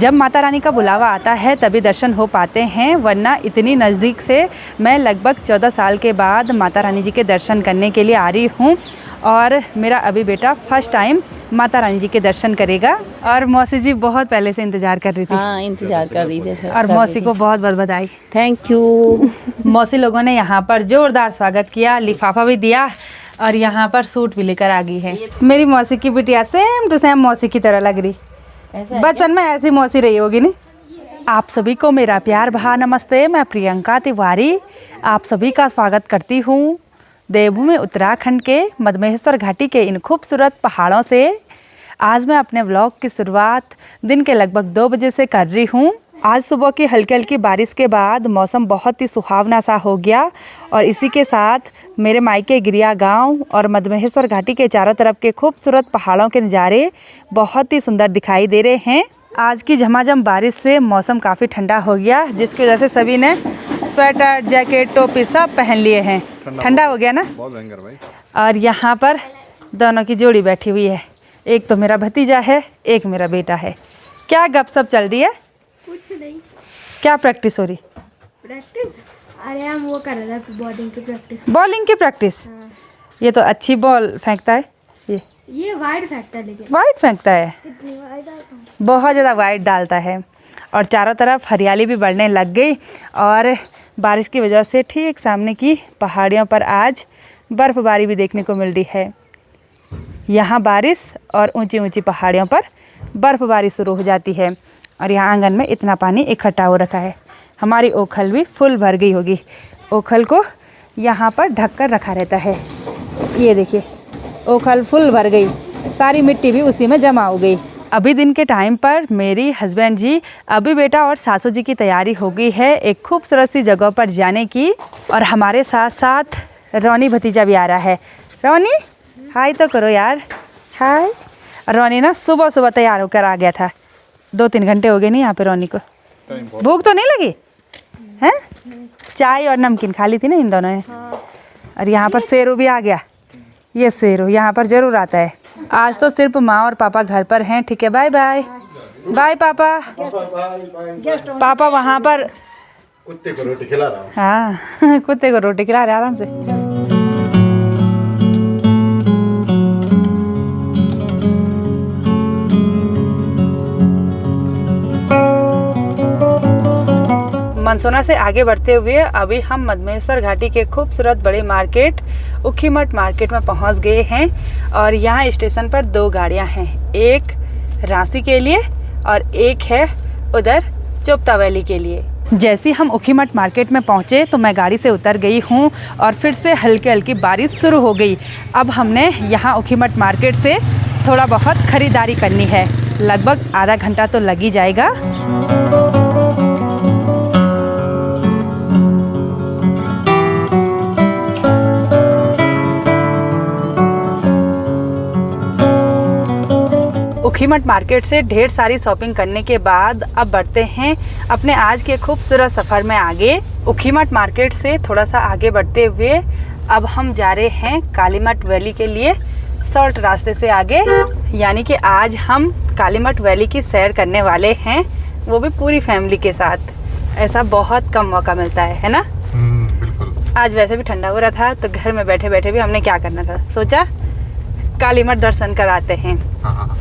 जब माता रानी का बुलावा आता है तभी दर्शन हो पाते हैं, वरना इतनी नज़दीक से मैं लगभग 14 साल के बाद माता रानी जी के दर्शन करने के लिए आ रही हूँ। और मेरा अभी बेटा फर्स्ट टाइम माता रानी जी के दर्शन करेगा। और मौसी जी बहुत पहले से इंतज़ार कर रही थी। हाँ, इंतज़ार कर रही थी। और मौसी को बहुत बहुत बधाई। Thank you. मौसी लोगों ने यहाँ पर ज़ोरदार स्वागत किया, लिफाफा भी दिया और यहाँ पर सूट भी लेकर आ गई है। मेरी मौसी की बिटिया सेम टू सेम मौसी की तरह लग रही। बचपन में ऐसी मौसी रही होगी नहीं। आप सभी को मेरा प्यार भरा नमस्ते। मैं प्रियंका तिवारी आप सभी का स्वागत करती हूँ देवभूमि उत्तराखंड के मधमहेश्वर घाटी के इन खूबसूरत पहाड़ों से। आज मैं अपने व्लॉग की शुरुआत दिन के लगभग 2 बजे से कर रही हूँ। आज सुबह की हल्की हल्की बारिश के बाद मौसम बहुत ही सुहावना सा हो गया और इसी के साथ मेरे मायके गिरिया गांव और मधमहेश्वर घाटी के चारों तरफ के खूबसूरत पहाड़ों के नज़ारे बहुत ही सुंदर दिखाई दे रहे हैं। आज की झमाझम बारिश से मौसम काफ़ी ठंडा हो गया, जिसकी वजह से सभी ने स्वेटर, जैकेट, टोपी सब पहन लिए हैं। ठंडा हो गया ना, बहुत भयंकर भाई। और यहाँ पर दोनों की जोड़ी बैठी हुई है। एक तो मेरा भतीजा है, एक मेरा बेटा है। क्या गपशप चल रही है? कुछ नहीं। क्या प्रैक्टिस हो रही? प्रैक्टिस? अरे हम वो कर रहे थे बॉलिंग की प्रैक्टिस। बॉलिंग की प्रैक्टिस? हाँ। ये तो अच्छी बॉल फेंकता है। ये वाइड फेंकता है, लेकिन वाइड फेंकता है। कितनी वाइड डालता हूँ? बहुत ज़्यादा वाइड डालता है। और चारों तरफ हरियाली भी बढ़ने लग गई और बारिश की वजह से ठीक सामने की पहाड़ियों पर आज बर्फ़बारी भी देखने को मिल रही है। यहाँ बारिश और ऊंची ऊंची पहाड़ियों पर बर्फ़बारी शुरू हो जाती है। और यहाँ आंगन में इतना पानी इकट्ठा हो रखा है। हमारी ओखल भी फुल भर गई होगी। ओखल को यहाँ पर ढक कर रखा रहता है। ये देखिए, ओखल फुल भर गई, सारी मिट्टी भी उसी में जमा हो गई। अभी दिन के टाइम पर मेरी हस्बैंड जी, अभी बेटा और सासू जी की तैयारी हो गई है एक खूबसूरत सी जगह पर जाने की। और हमारे साथ साथ रोनी भतीजा भी आ रहा है। रोनी हाय तो करो यार, हाय। रोनी ना सुबह सुबह तैयार होकर आ गया था। 2-3 घंटे हो गए नहीं यहाँ पे रोनी को। भूख तो नहीं लगी हैं? चाय और नमकीन खा ली थी ना इन दोनों ने। और यहाँ पर शेरू भी आ गया। ये शेरू यहाँ पर ज़रूर आता है। आज तो सिर्फ माँ और पापा घर पर हैं। ठीक है, बाय बाय। बाय पापा। पापा वहाँ पर कुत्ते को रोटी खिला रहा हूँ। हाँ कुत्ते को रोटी खिला रहे आराम से। मनसोना से आगे बढ़ते हुए अभी हम मधमहेश्वर घाटी के खूबसूरत बड़े मार्केट ऊखीमठ मार्केट में पहुंच गए हैं। और यहाँ स्टेशन पर 2 गाड़ियां हैं, एक रांसी के लिए और एक है उधर चोपता वैली के लिए। जैसे ही हम ऊखीमठ मार्केट में पहुँचे तो मैं गाड़ी से उतर गई हूँ और फिर से हल्की हल्की बारिश शुरू हो गई। अब हमने यहाँ ऊखीमठ मार्केट से थोड़ा बहुत ख़रीदारी करनी है, लगभग आधा घंटा तो लग ही जाएगा। ऊखीमठ मार्केट से ढेर सारी शॉपिंग करने के बाद अब बढ़ते हैं अपने आज के खूबसूरत सफ़र में आगे। ऊखीमठ मार्केट से थोड़ा सा आगे बढ़ते हुए अब हम जा रहे हैं कालीमठ वैली के लिए, शॉर्ट रास्ते से आगे। यानी कि आज हम कालीमठ वैली की सैर करने वाले हैं, वो भी पूरी फैमिली के साथ। ऐसा बहुत कम मौका मिलता है ना? बिल्कुल। आज वैसे भी ठंडा हो रहा था तो घर में बैठे बैठे भी हमने क्या करना था, सोचा कालीमठ दर्शन कराते हैं।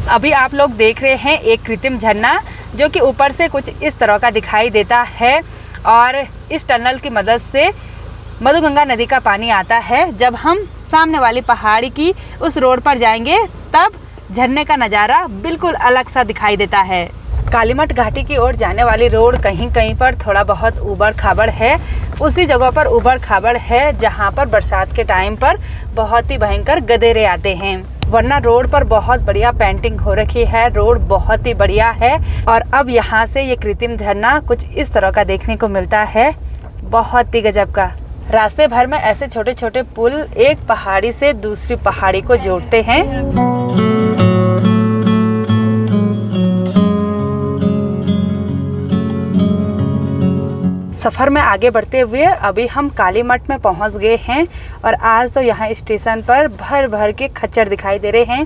अभी आप लोग देख रहे हैं एक कृत्रिम झरना जो कि ऊपर से कुछ इस तरह का दिखाई देता है। और इस टनल की मदद से मधुगंगा नदी का पानी आता है। जब हम सामने वाली पहाड़ी की उस रोड पर जाएंगे तब झरने का नज़ारा बिल्कुल अलग सा दिखाई देता है। कालीमठ घाटी की ओर जाने वाली रोड कहीं कहीं पर थोड़ा बहुत ऊबड़ खाबड़ है। उसी जगह पर ऊबड़ खाबड़ है जहाँ पर बरसात के टाइम पर बहुत ही भयंकर गधेरे आते हैं, वरना रोड पर बहुत बढ़िया पेंटिंग हो रखी है। रोड बहुत ही बढ़िया है। और अब यहाँ से ये कृत्रिम झरना कुछ इस तरह का देखने को मिलता है, बहुत ही गजब का। रास्ते भर में ऐसे छोटे छोटे पुल एक पहाड़ी से दूसरी पहाड़ी को जोड़ते हैं। सफ़र में आगे बढ़ते हुए अभी हम कालीमठ में पहुंच गए हैं। और आज तो यहाँ स्टेशन पर भर भर के खच्चर दिखाई दे रहे हैं।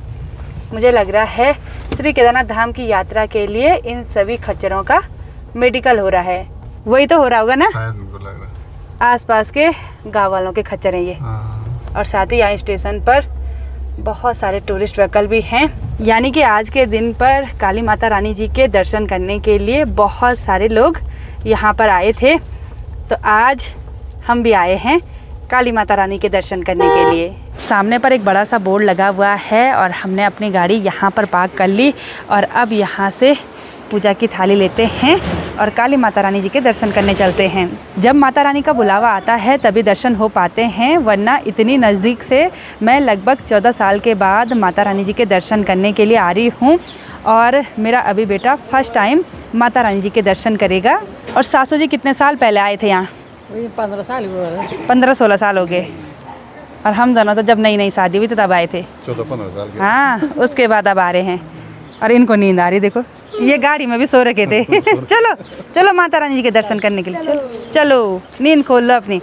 मुझे लग रहा है श्री केदारनाथ धाम की यात्रा के लिए इन सभी खच्चरों का मेडिकल हो रहा है। वही तो हो रहा होगा ना, शायद मुझको लग रहा आसपास के गांव वालों के खच्चर हैं ये। है। हाँ। और साथ ही यहाँ स्टेशन पर बहुत सारे टूरिस्ट व्हीकल भी हैं। यानी कि आज के दिन पर काली माता रानी जी के दर्शन करने के लिए बहुत सारे लोग यहाँ पर आए थे। तो आज हम भी आए हैं काली माता रानी के दर्शन करने के लिए। सामने पर एक बड़ा सा बोर्ड लगा हुआ है और हमने अपनी गाड़ी यहाँ पर पार्क कर ली और अब यहाँ से पूजा की थाली लेते हैं और काली माता रानी जी के दर्शन करने चलते हैं। जब माता रानी का बुलावा आता है तभी दर्शन हो पाते हैं, वरना इतनी नज़दीक से मैं लगभग 14 साल के बाद माता रानी जी के दर्शन करने के लिए आ रही हूँ और मेरा अभी बेटा फर्स्ट टाइम माता रानी जी के दर्शन करेगा। और सासू जी कितने साल पहले आए थे यहाँ? 15 साल हुए। 15-16 साल हो गए। और हम दोनों तो जब नई नई शादी हुई तो तब आए थे। 14-15 साल के। हाँ, उसके बाद अब आ रहे हैं। और इनको नींद आ रही, देखो ये गाड़ी में भी सो रखे थे। चलो चलो माता रानी जी के दर्शन करने के लिए चलो चलो, नींद खोल लो अपनी।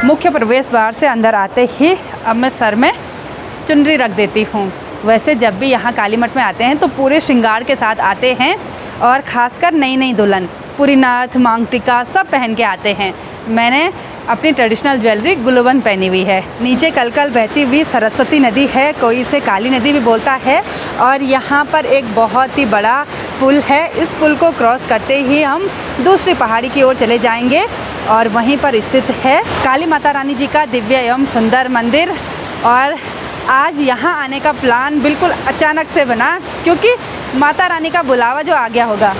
मुख्य प्रवेश द्वार से अंदर आते ही अब मैं सर में चुनरी रख देती हूँ। वैसे जब भी यहाँ काली मठ में आते हैं तो पूरे श्रृंगार के साथ आते हैं और ख़ासकर नई नई दुल्हन पूरी नाथ मांग टिका सब पहन के आते हैं। मैंने अपनी ट्रेडिशनल ज्वेलरी गुलवन पहनी हुई है। नीचे कलकल बहती हुई सरस्वती नदी है, कोई इसे काली नदी भी बोलता है। और यहाँ पर एक बहुत ही बड़ा पुल है। इस पुल को क्रॉस करते ही हम दूसरी पहाड़ी की ओर चले जाएंगे और वहीं पर स्थित है काली माता रानी जी का दिव्य एवं सुंदर मंदिर। और आज यहाँ आने का प्लान बिल्कुल अचानक से बना क्योंकि माता रानी का बुलावा जो आ गया होगा।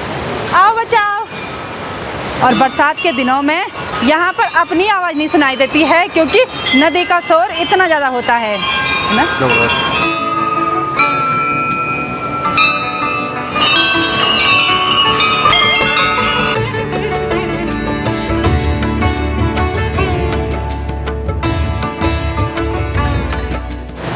आओ बचाओ। और बरसात के दिनों में यहाँ पर अपनी आवाज़ नहीं सुनाई देती है क्योंकि नदी का शोर इतना ज़्यादा होता है ना। जबरदस्त।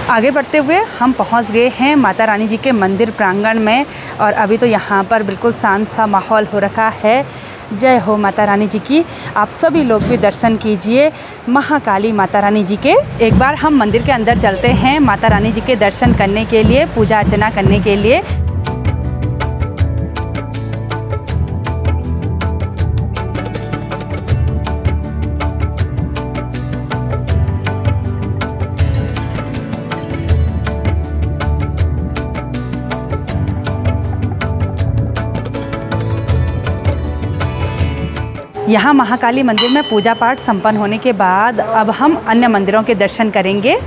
आगे बढ़ते हुए हम पहुंच गए हैं माता रानी जी के मंदिर प्रांगण में और अभी तो यहाँ पर बिल्कुल शांत सा माहौल हो रखा है। जय हो माता रानी जी की। आप सभी लोग भी दर्शन कीजिए महाकाली माता रानी जी के। एक बार हम मंदिर के अंदर चलते हैं माता रानी जी के दर्शन करने के लिए, पूजा अर्चना करने के लिए। यहाँ महाकाली मंदिर में पूजा पाठ संपन्न होने के बाद अब हम अन्य मंदिरों के दर्शन करेंगे।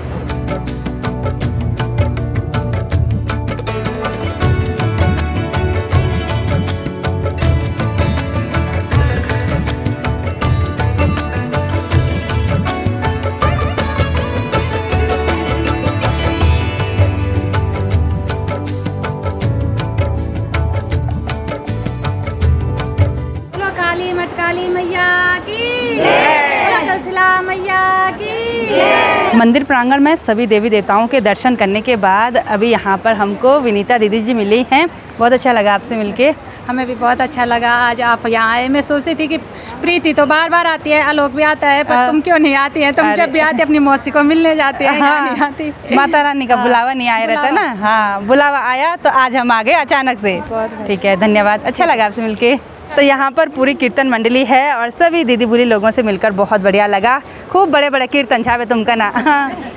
काली मैया की जय, कलशिला मैया की जय। मंदिर प्रांगण में सभी देवी देवताओं के दर्शन करने के बाद अभी यहाँ पर हमको विनीता दीदी जी मिली हैं। बहुत अच्छा लगा आपसे मिलके। हमें भी बहुत अच्छा लगा आज आप यहाँ आए। मैं सोचती थी कि प्रीति तो बार बार आती है, आलोक भी आता है, पर तुम क्यों नहीं आती है? तुम जब भी आती अपनी मौसी को मिलने जाती है, यहाँ नहीं आती। माता रानी का बुलावा नहीं आया रहता ना। हाँ, बुलावा आया तो आज हम आ गए अचानक से। ठीक है, धन्यवाद। अच्छा लगा आपसे मिलके। तो यहाँ पर पूरी कीर्तन मंडली है और सभी दीदी बुरी लोगों से मिलकर बहुत बढ़िया लगा। खूब बड़े बड़े कीर्तन छावे तुमका ना।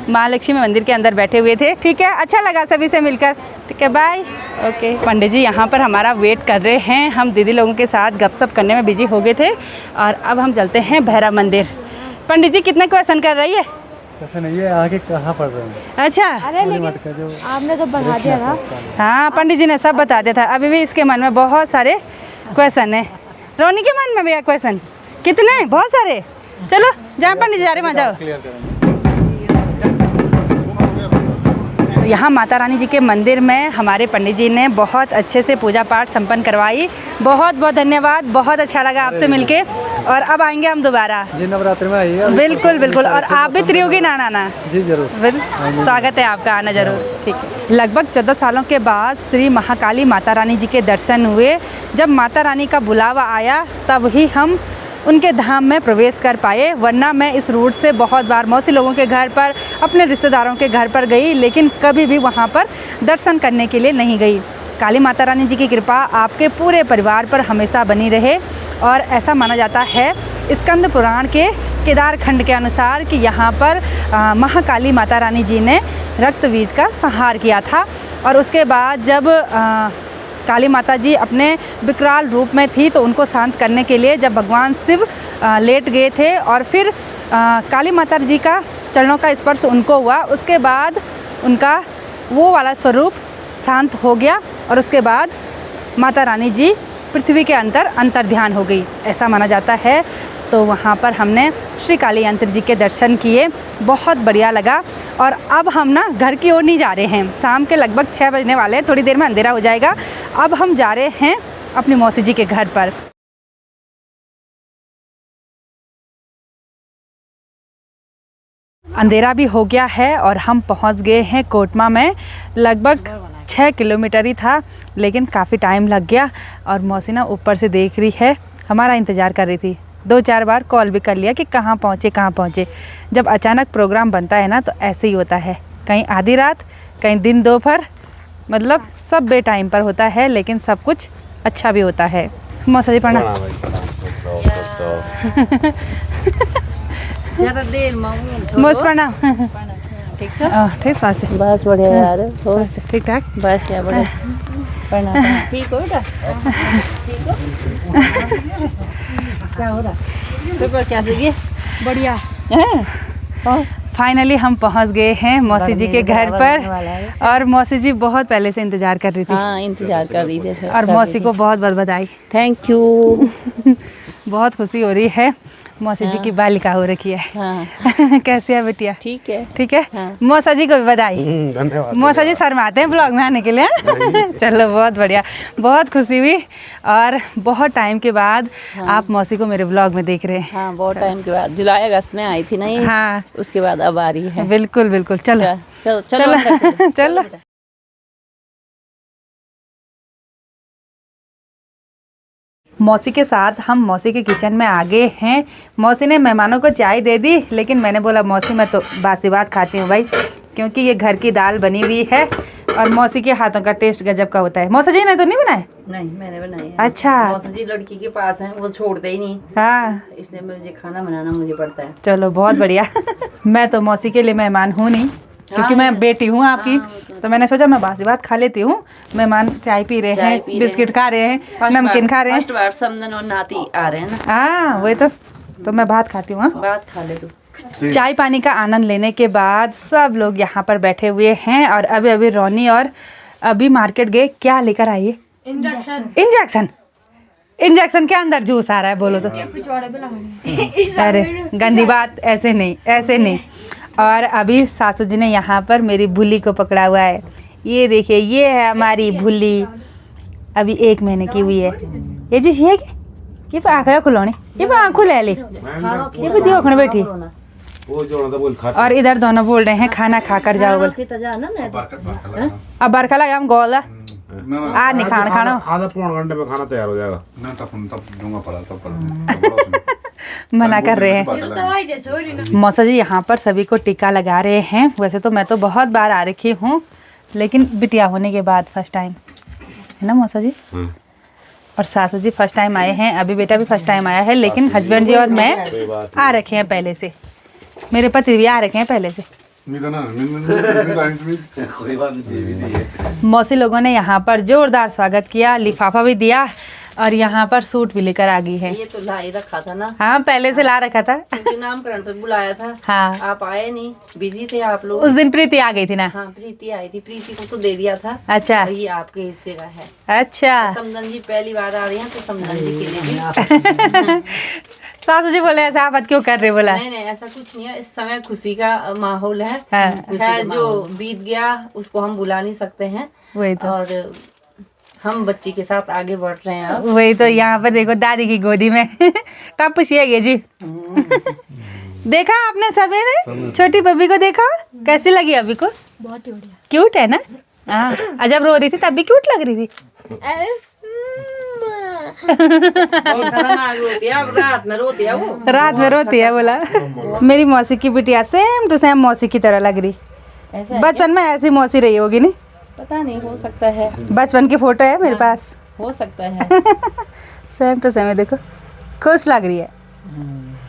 महालक्ष्मी मंदिर के अंदर बैठे हुए थे। ठीक है, अच्छा लगा सभी से मिलकर। ठीक है, बाय। ओके। पंडित जी यहाँ पर हमारा वेट कर रहे हैं। हम दीदी लोगों के साथ गपशप करने में बिजी हो गए थे और अब हम चलते हैं भैरव मंदिर। पंडित जी कितने क्वेश्चन कर रही है? ऐसा नहीं है, आगे कहाँ पढ़ रहे हैं? अच्छा, अरे लेकिन आपने तो बता दिया था। हाँ, पंडित जी ने सब बता दिया था। अभी भी इसके मन में बहुत सारे क्वेश्चन है। रोनी के मन में भैया क्वेश्चन कितने? बहुत सारे। चलो जहाँ पंडित जी जा रहे वहाँ जाओ। क्लियर करेंगे। तो यहाँ माता रानी जी के मंदिर में हमारे पंडित जी ने बहुत अच्छे से पूजा पाठ संपन्न करवाई। बहुत बहुत धन्यवाद। बहुत अच्छा लगा आपसे मिलके और अब आएंगे हम दोबारा। जी, नवरात्रि में आइए। बिल्कुल बिल्कुल। और आप भी त्रियोगी ना आना। जी जरूर, स्वागत है आपका, आना जरूर। ठीक है। लगभग 14 सालों के बाद श्री महाकाली माता रानी जी के दर्शन हुए। जब माता रानी का बुलावा आया तब ही हम उनके धाम में प्रवेश कर पाए, वरना मैं इस रूट से बहुत बार मौसी लोगों के घर पर, अपने रिश्तेदारों के घर पर गई, लेकिन कभी भी वहाँ पर दर्शन करने के लिए नहीं गई। काली माता रानी जी की कृपा आपके पूरे परिवार पर हमेशा बनी रहे। और ऐसा माना जाता है स्कंद पुराण के केदार खंड के अनुसार कि यहाँ पर महाकाली माता रानी जी ने रक्त बीज का संहार किया था। और उसके बाद जब काली माता जी अपने विकराल रूप में थी तो उनको शांत करने के लिए जब भगवान शिव लेट गए थे और फिर काली माता जी का चरणों का स्पर्श उनको हुआ, उसके बाद उनका वो वाला स्वरूप शांत हो गया और उसके बाद माता रानी जी पृथ्वी के अंतर ध्यान हो गई, ऐसा माना जाता है। तो वहाँ पर हमने श्री काली यंत्र जी के दर्शन किए, बहुत बढ़िया लगा। और अब हम ना घर की ओर नहीं जा रहे हैं, शाम के लगभग 6 बजने वाले हैं, थोड़ी देर में अंधेरा हो जाएगा। अब हम जा रहे हैं अपनी मौसी जी के घर पर। अंधेरा भी हो गया है और हम पहुंच गए हैं कोटमा में। लगभग 6 किलोमीटर ही था, लेकिन काफ़ी टाइम लग गया। और मौसी ना ऊपर से देख रही है, हमारा इंतज़ार कर रही थी। 2-4 बार कॉल भी कर लिया कि कहाँ पहुँचे। जब अचानक प्रोग्राम बनता है ना तो ऐसे ही होता है, कहीं आधी रात, कहीं दिन दोपहर, मतलब सब बे टाइम पर होता है, लेकिन सब कुछ अच्छा भी होता है। मौसा जी प्रणाम। मौस प्रणाम। ठीक है ठीक स्वास्थ्य, बस बढ़िया यार हो ठीक ठाक। बस यार बढ़िया प्रणाम ठीक हो बेटा ठीक हो क्या हो रहा पेपर क्या चाहिए बढ़िया फाइनली हम पहुंच गए हैं मौसी जी के घर पर। और मौसी जी बहुत पहले से इंतजार कर रही थी। हाँ इंतजार कर रही थी और मौसी को बहुत बहुत बधाई। थैंक यू बहुत खुशी हो रही है, मौसी जी की बालिका हो रखी है। हाँ कैसी है बिटिया? ठीक है ठीक है। हाँ। मौसा जी को भी बधाई। धन्यवाद। मौसा जी शर्माते हैं ब्लॉग में आने के लिए। चलो बहुत बढ़िया, बहुत खुशी हुई। और बहुत टाइम के बाद आप मौसी को मेरे ब्लॉग में देख रहे हैं। हाँ बहुत टाइम के बाद, जुलाई अगस्त में आई थी ना ये। हाँ उसके बाद अब आ रही है। बिल्कुल बिल्कुल। चलो चलो चलो चलो। मौसी के साथ हम मौसी के किचन में आ गए हैं। मौसी ने मेहमानों को चाय दे दी, लेकिन मैंने बोला मौसी मैं तो बासी बात खाती हूँ भाई, क्योंकि ये घर की दाल बनी हुई है और मौसी के हाथों का टेस्ट गजब का होता है। मौसा जी ने तो नहीं बनाए? नहीं मैंने बनाई है। अच्छा। मौसा जी लड़की के पास है, वो छोड़ते ही नहीं। हाँ इसलिए मुझे खाना बनाना मुझे पड़ता है। चलो बहुत बढ़िया। मैं तो मौसी के लिए मेहमान हूँ नहीं, क्योंकि मैं बेटी हूँ आपकी। तो मैंने सोचा मैं बासी बात खा लेती हूँ। मेहमान चाय पी रहे हैं, बिस्किट खा रहे हैं, नमकीन खा रहे हैं। फर्स्ट बार समदन और नाती आ रहे हैं ना। हाँ वही तो मैं भात खाती हूँ। बात खा ले तू। चाय पानी का आनंद लेने के बाद सब लोग यहाँ पर बैठे हुए हैं। और अभी अभी रोनी और अभी मार्केट गए, क्या लेकर आई है? इंजेक्शन के अंदर जूस आ रहा है, बोलो तो। अरे गंदी बात, ऐसे नहीं। और अभी सासू जी ने यहाँ पर मेरी भुल्ली को पकड़ा हुआ है। ये देखिए, ये है हमारी भुल्ली, अभी 1 महीने की हुई है। ये चीज है कि ये पे आँखें खुलौने, ये पे आँखों ले ले, ये पे दियो बैठी। और इधर दोनों बोल रहे हैं खाना खा कर जाओ बोल। अब बरखा लगा हम गोल आ नहीं खाना आधा पौन घंटे में खाना तैयार हो जाएगा ना। तब दूंगा पड़ा तब मना कर रहे हैं। मौसा जी यहाँ पर सभी को टीका लगा रहे हैं। वैसे तो मैं तो बहुत बार आ रखी हूँ, लेकिन बिटिया होने के बाद फर्स्ट टाइम है ना मौसा जी। और सासू जी फर्स्ट टाइम आए हैं, अभी बेटा भी फर्स्ट टाइम आया है, लेकिन हस्बैंड जी और मैं आ रखे हैं पहले से। मेरे पति भी आ रखे हैं पहले से। मौसी लोगों ने यहाँ पर जोरदार स्वागत किया, लिफाफा भी दिया और यहाँ पर सूट भी लेकर आ गई है। ये तो ला ही रखा था ना। हाँ पहले से ला रखा था, क्योंकि नामकरण पे बुलाया था। हाँ आप आए नहीं, बिजी थे आप लोग। उस दिन प्रीति आ गई थी ना। हाँ प्रीति आई थी, प्रीति को तो दे दिया था। अच्छा ये आपके हिस्से का है। अच्छा। समदन जी पहली बार आ रही हैं तो समदन जी के लिए भी। सासू जी बोले ऐसा आप क्यों कर रहे? बोला नहीं ऐसा कुछ नहीं है, इस समय खुशी का माहौल है। हाँ। खैर जो बीत गया उसको हम बुला नहीं सकते हैं। वही तो। और हम बच्ची के साथ आगे बढ़ रहे हैं अब। वही तो। यहाँ पर देखो दादी की गोदी में टप छिएगी जी। देखा आपने सबने ने छोटी बब्बी को देखा? कैसी लगी अभी को? बहुत ही बढ़िया, क्यूट है ना। हाँ जब रो रही थी तब भी क्यूट लग रही थी। रोती है, अब रात में रोती है वो। रात में रोती है बोला। मेरी मौसी की बिटिया सेम टू सेम मौसी की तरह लग रही। ऐसा है बचपन में ऐसी मौसी रही होगी नहीं? पता नहीं, हो सकता है, बचपन की फोटो है मेरे पास। हो सकता है। सेम टू सेम है, देखो खुश लग रही है।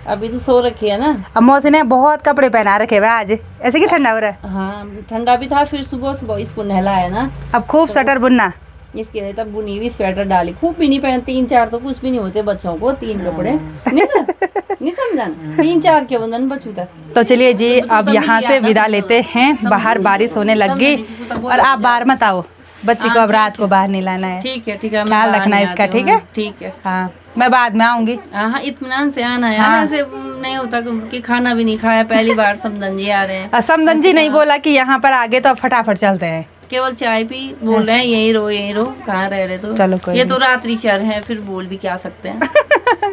अभी तो सो रखी है ना। अब मौसी ने बहुत कपड़े पहना रखे हुए आज, ऐसे कि ठंडा हो रहा है। हाँ ठंडा भी था, फिर सुबह सुबह इसको नहलाया ना, अब खूब स्वेटर बुनना। इसके लिए तब बुनी हुई स्वेटर डाली, खूब भी नहीं पहन, 3-4 तो कुछ भी नहीं होते बच्चों को, 3 कपड़े नहीं समझा, 3-4 के बंधन बचू तक। तो चलिए जी, अब यहाँ से विदा लेते हैं, बाहर बारिश होने लग गई और आप बाहर मत आओ, बच्ची को अब रात को बाहर नहीं लाना है। ठीक है ठीक है, ख्याल रखना इसका, ठीक है? ठीक है। हाँ मैं बाद में आऊंगी। हाँ इत्मीनान से आना है, ऐसे नहीं होता कि खाना भी नहीं खाया, पहली बार समदन जी आ रहे हैं। समदन जी नहीं बोला कि यहाँ पर आगे, तो अब फटाफट चलते हैं। केवल चाय पी बोल रहे हैं, यहीं रहो कहाँ रह रहे तो। चलो कोई ये तो रात्रि चर है, फिर बोल भी क्या सकते हैं।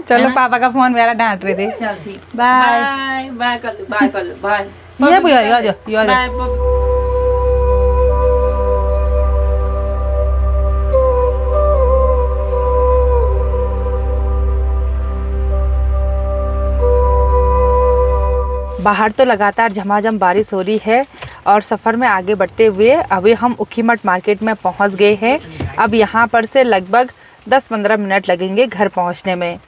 चलो पापा का फोन मेरा डांट रहे थे। चल ठीक, बाय बाय बाय कर लो, बाय कर लो, बाय। ये भी यो बाय। बाहर तो लगातार झमाझम बारिश हो रही है और सफ़र में आगे बढ़ते हुए अभी हम उखीमठ मार्केट में पहुंच गए हैं। अब यहां पर से लगभग 10-15 मिनट लगेंगे घर पहुंचने में।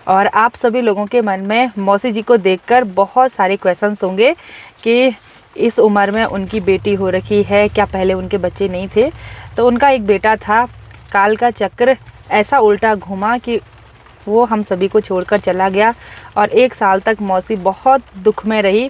और आप सभी लोगों के मन में मौसी जी को देखकर बहुत सारे क्वेश्चंस होंगे कि इस उम्र में उनकी बेटी हो रखी है, क्या पहले उनके बच्चे नहीं थे? तो उनका एक बेटा था, काल का चक्र ऐसा उल्टा घुमा कि वो हम सभी को छोड़कर चला गया और 1 साल तक मौसी बहुत दुख में रही।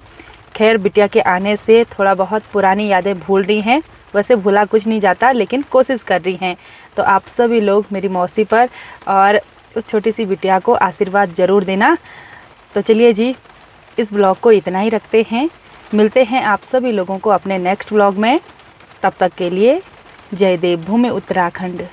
खैर बिटिया के आने से थोड़ा बहुत पुरानी यादें भूल रही हैं, वैसे भूला कुछ नहीं जाता, लेकिन कोशिश कर रही हैं। तो आप सभी लोग मेरी मौसी पर और उस छोटी सी बिटिया को आशीर्वाद ज़रूर देना। तो चलिए जी, इस ब्लॉग को इतना ही रखते हैं, मिलते हैं आप सभी लोगों को अपने नेक्स्ट ब्लॉग में। तब तक के लिए जय देवभूमि उत्तराखंड।